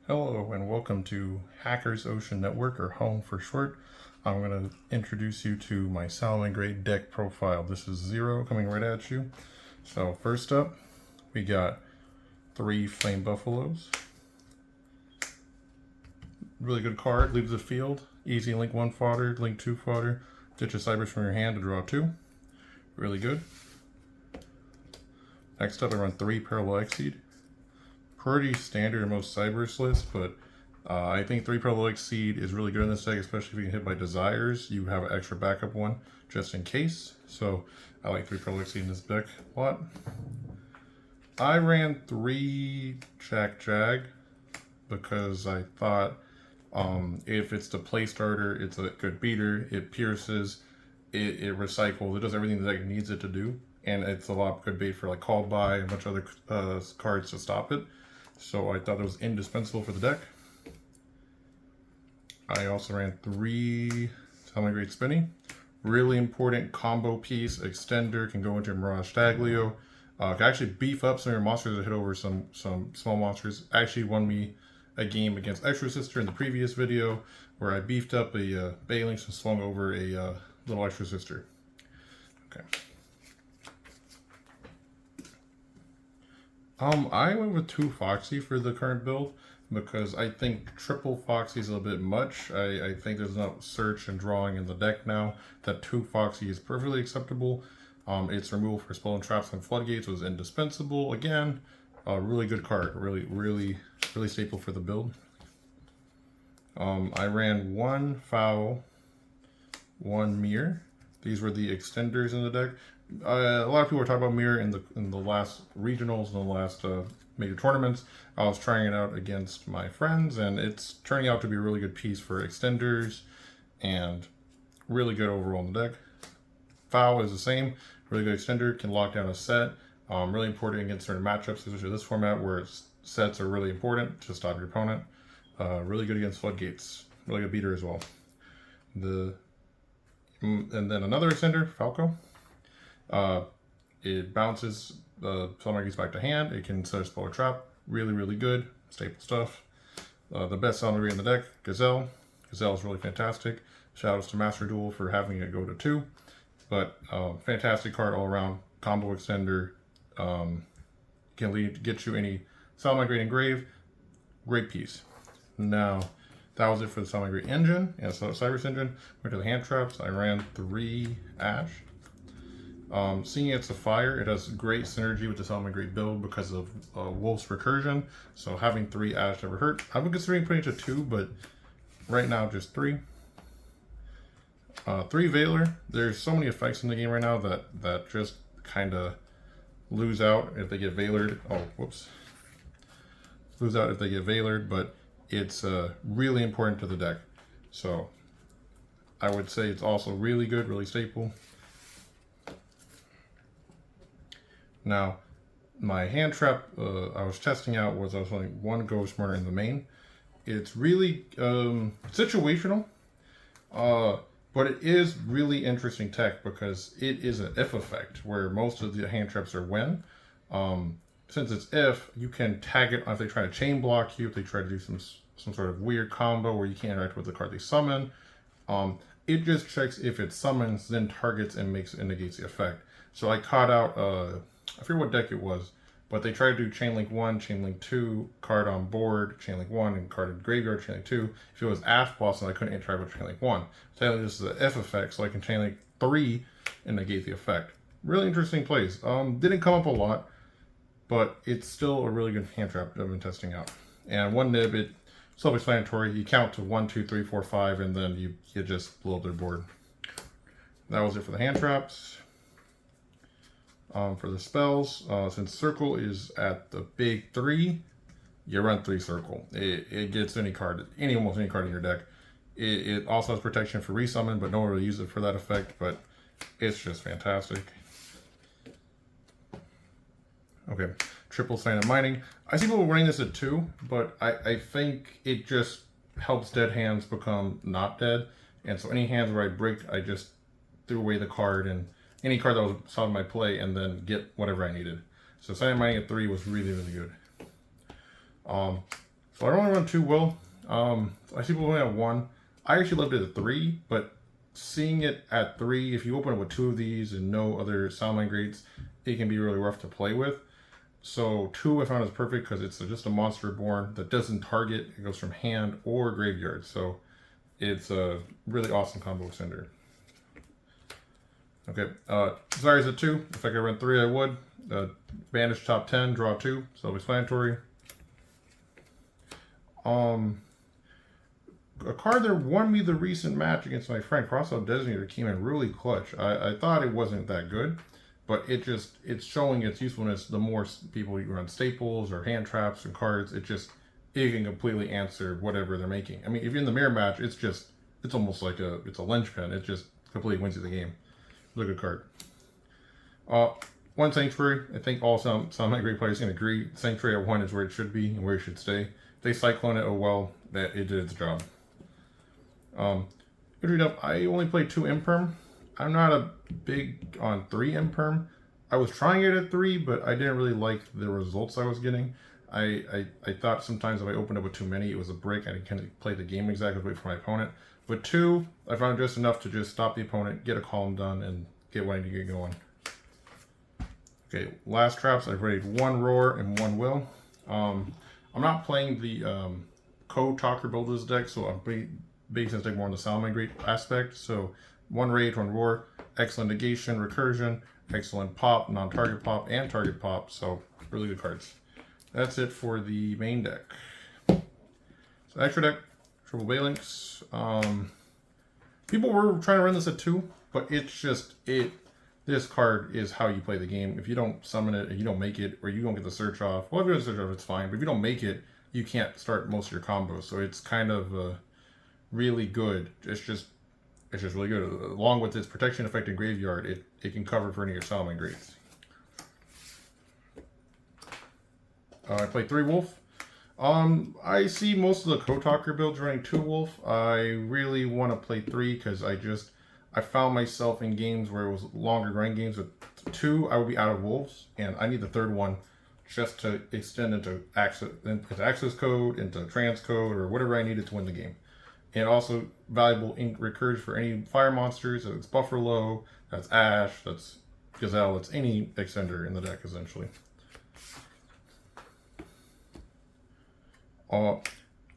Hello and welcome to Hackers Ocean Network, or Home for short. I'm going to introduce you to my Salamangreat deck profile. This is Zero coming right at you. So first up, we got 3 Flame Buffaloes. Really good card, leaves the field. Easy link 1 fodder, link 2 fodder. Ditch a Cybers from your hand to draw 2. Really good. Next up, I run 3 Parallel Exceed. Pretty standard in most Cybers lists, but I think 3 Parallel Exceed is really good in this deck, especially if you can hit by Desires. You have an extra backup one just in case. So I like 3 Parallel Exceed in this deck a lot. I ran 3 Jag because I thought if it's the play starter, it's a good beater. It pierces, it recycles, it does everything the deck needs it to do, and it's a lot of good bait for like Called By and a bunch of other cards to stop it. So I thought it was indispensable for the deck. I also ran 3 Salamangreat Spinny. Really important combo piece. Extender can go into Mirage Staglio. Can actually beef up some of your monsters that hit over some small monsters. Actually won me a game against Exorsister in the previous video where I beefed up a Baelynx and swung over a little Exorsister. Okay. I went with 2 Foxy for the current build because I think triple Foxy is a little bit much. I think there's enough search and drawing in the deck now that 2 Foxy is perfectly acceptable. Its removal for Spell and Traps and Floodgates was indispensable. Again, a really good card. Really staple for the build. I ran 1 Foul, 1 Mirror. These were the extenders in the deck. A lot of people were talking about Mirror in the last regionals and the last major tournaments. I was trying it out against my friends, and it's turning out to be a really good piece for extenders and really good overall in the deck. Foul is the same. Really good extender, can lock down a set. Really important against certain matchups, especially this format where sets are really important to stop your opponent. Really good against Floodgates. Really good beater as well. And then another extender, Falco. It bounces the Salamangreats back to hand. It can set a spell or trap. Really good. Staple stuff. The best Salamangreat in the deck, Gazelle. Gazelle is really fantastic. Shoutouts to Master Duel for having it go to 2. But fantastic card all around. Combo extender. Can get you any Salamangreat Engrave. Great piece. Now, that was it for the Salamangreat engine and Cybers engine. Went to the hand traps. I ran 3 Ash. Seeing it's a fire, it has great synergy with the Salamangreat build because of Wolf's Recursion. So having 3 Ash never hurt. I've been considering putting it to 2, but right now just 3. 3 Veiler. There's so many effects in the game right now that just kind of lose out if they get Veilered. Oh, whoops. Lose out if they get Veilered, but it's really important to the deck. So I would say it's also really good, really staple. Now, my hand trap I was testing out was I was running 1 Ghost Murder in the main. It's really situational, but it is really interesting tech because it is an if effect where most of the hand traps are when. Since it's if, you can tag it if they try to chain block you, if they try to do some sort of weird combo where you can't interact with the card they summon. It just checks if it summons, then targets and negates the effect. So I caught out, I forget what deck it was, but they tried to do Chainlink 1, Chainlink 2, card on board, Chainlink 1, and card in graveyard, Chainlink 2. If it was Ash Blossom, I couldn't interact with Chainlink 1. So this is an F effect, so I can Chainlink 3 and negate the effect. Really interesting plays. Didn't come up a lot, but it's still a really good hand trap that I've been testing out. And 1 nib, it's self-explanatory. You count to 1, 2, 3, 4, 5, and then you just blow up their board. That was it for the hand traps. For the spells, since Circle is at the big 3, you run 3 Circle. It gets almost any card in your deck. It also has protection for resummon, but no one really uses it for that effect, but it's just fantastic. Okay, triple Sand Mining. I see people running this at 2, but I think it just helps dead hands become not dead. And so any hands where I break, I just threw away the card and any card that was solving my play and then get whatever I needed. So Sand Mining at 3 was really good. So So I only run 2 will. I see people only have 1. I actually loved it at 3, but seeing it at 3, if you open it with 2 of these and no other Salamangreats, it can be really rough to play with. So 2 I found is perfect because it's just a monster born that doesn't target. It goes from hand or graveyard. So it's a really awesome combo extender. Okay, Desires at 2. If I could run 3, I would. Banish top 10, draw 2. Self-explanatory. A card that won me the recent match against my friend, Crossout Designator, came in really clutch. I thought it wasn't that good, but it's showing its usefulness. The more people you run staples or hand traps and cards, it can completely answer whatever they're making. I mean, if you're in the mirror match, it's almost like it's a linchpin. It just completely wins you the game. It's a good card. 1 Sanctuary. I think all Salamangreat players can agree. Sanctuary at 1 is where it should be and where it should stay. If they Cyclone it, oh well, that it did its job. I only played 2 Imperm. I'm not a big on 3 Imperm. I was trying it at 3, but I didn't really like the results I was getting. I thought sometimes if I opened up with too many, it was a break. I didn't play the game exactly right for my opponent. But 2, I found just enough to just stop the opponent, get a column done, and get what I need to get going. Okay, last traps. I've rated 1 Roar and 1 Will. I'm not playing the Code Talker Builders deck, so I'm basing this deck more on the Salamangreat aspect. So 1 Rage, 1 Roar, excellent negation, recursion, excellent pop, non-target pop, and target pop. So really good cards. That's it for the main deck. So extra deck, triple Balinks. People were trying to run this at 2, but this card is how you play the game. If you don't summon it, if you don't make it, or you don't get the search off, well, if you get the search off, it's fine. But if you don't make it, you can't start most of your combos. So it's kind of really good. It's just really good. Along with its protection effect in graveyard, it can cover for any of your Salamangreats. I play 3 Wolf. I see most of the Code Talker builds running 2 Wolf. I really want to play 3 because I found myself in games where it was longer grind games. With 2, I would be out of Wolves, and I need the 3rd one just to extend into access code, into transcode, or whatever I needed to win the game. And also valuable recurs for any fire monsters. That's Buffalo, that's Ash, that's Gazelle, that's any extender in the deck essentially.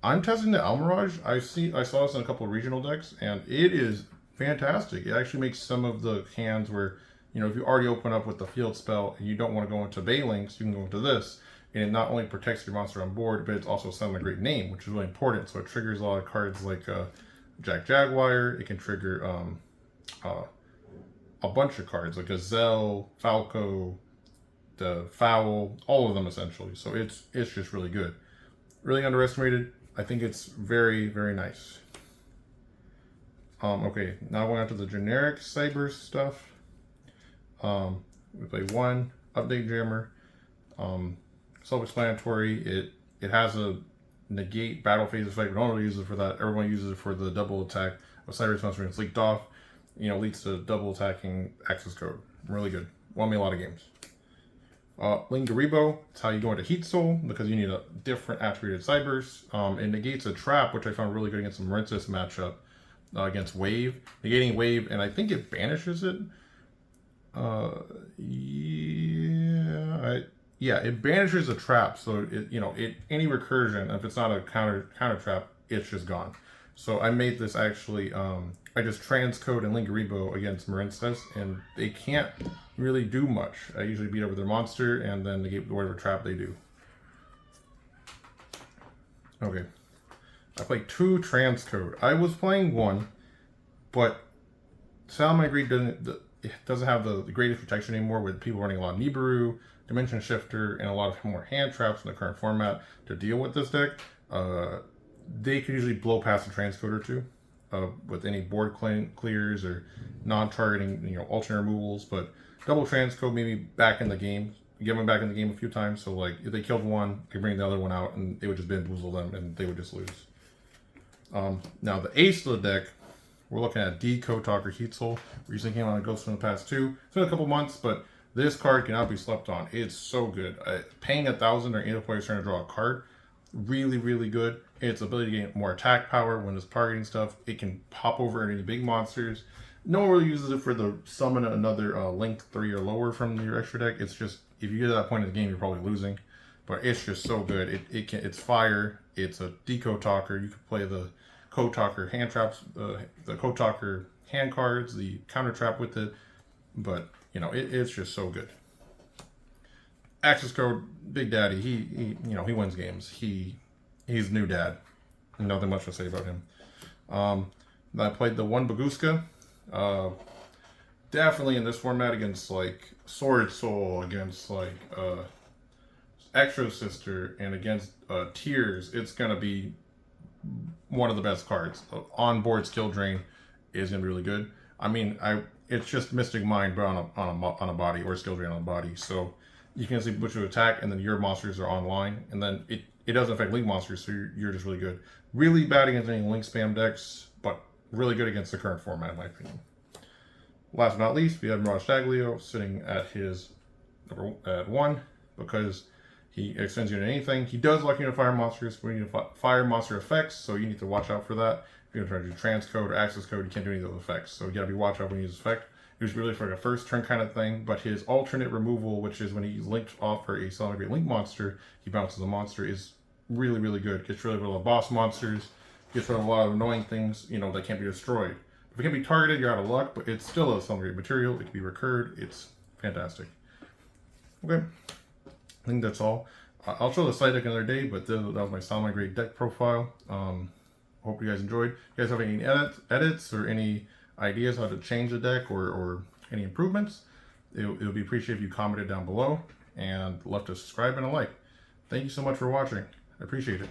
I'm testing the Almirage. I saw this in a couple of regional decks, and it is fantastic. It actually makes some of the hands where, if you already open up with the field spell and you don't want to go into Balinks, you can go into this. And it not only protects your monster on board, but it's also a great name, which is really important. So it triggers a lot of cards like Jack Jaguar. It can trigger a bunch of cards like Gazelle, Falco, the Fowl, all of them essentially. So it's just really good. Really underestimated. I think it's very, very nice. Okay, now going on to the generic Cyber stuff. We play 1 Update Jammer. Self-explanatory. It has a negate battle phase effect. We don't really use it for that. Everyone uses it for the double attack of Cyber response when it's leaked off. Leads to double attacking access code. Really good. Won me a lot of games. Lingaribo, it's how you go into Heatsoul because you need a different attributed Cybers. It negates a trap, which I found really good against the Marincis matchup against Wave. Negating Wave, and I think it banishes it. It banishes a trap. So any recursion, if it's not a counter trap, it's just gone. So I made this actually. I just transcode and Lingaribo against Marincis, and they can't really do much. I usually beat over their monster and then negate whatever trap they do. Okay. I played 2 transcode. I was playing 1, but Salamangreat doesn't have the greatest protection anymore with people running a lot of Nibiru, Dimension Shifter, and a lot of more hand traps in the current format to deal with this deck. They could usually blow past a transcode or 2. With any board clears or non-targeting, alternate removals, but double transcode maybe back in the game. Get them back in the game a few times, so like if they killed one, I could bring the other one out, and it would just bamboozle them, and they would just lose. Now the ace of the deck, we're looking at D Code Talker Heatsoul. Recently came out on Ghost from the past 2. It's been a couple months, but this card cannot be slept on. It's so good. Paying 1,000 or 8 players trying to draw a card really, really good. Its ability to get more attack power when it's targeting stuff. It can pop over any big monsters. No one really uses it for the summon another link 3 or lower from your extra deck. It's just, if you get to that point in the game, you're probably losing. But it's just so good. It's fire. It's a decode talker. You can play the code talker hand traps, the code talker hand cards, the counter trap with it. But you know, it's just so good. Access code, Big Daddy. He he wins games. He's new dad. Nothing much to say about him. I played the one Baguska. Definitely in this format against like Sword Soul, against like exorsister, and against Tears, it's gonna be one of the best cards. On-board skill drain is gonna be really good. I mean, it's just Mystic Mind, but on a body, or skill drain on a body. So you can see which you attack, and then your monsters are online, and then it doesn't affect link monsters, so you're just really good. Really bad against any link spam decks, but really good against the current format, in my opinion. Last but not least, we have Mirage Daglio sitting at his at 1 because he extends you to anything. He does lock you into fire monsters, but you need fire monster effects, so you need to watch out for that. If you're trying to do transcode or access code, you can't do any of those effects, so you gotta be watch out when you use effect. It was really for like a first turn kind of thing, but his alternate removal, which is when he's linked off for a Salamangreat Link monster, he bounces a monster, is really, really good. Gets rid of a lot of boss monsters, gets rid of a lot of annoying things, you know, that can't be destroyed. If it can be targeted, you're out of luck, but it's still a Salamangreat material. It can be recurred. It's fantastic. Okay, I think that's all. I'll show the side deck another day, but that was my Salamangreat deck profile. Hope you guys enjoyed. If you guys have any edits or any ideas how to change the deck or any improvements, it would be appreciated if you commented down below and left a subscribe and a like. Thank you so much for watching. I appreciate it.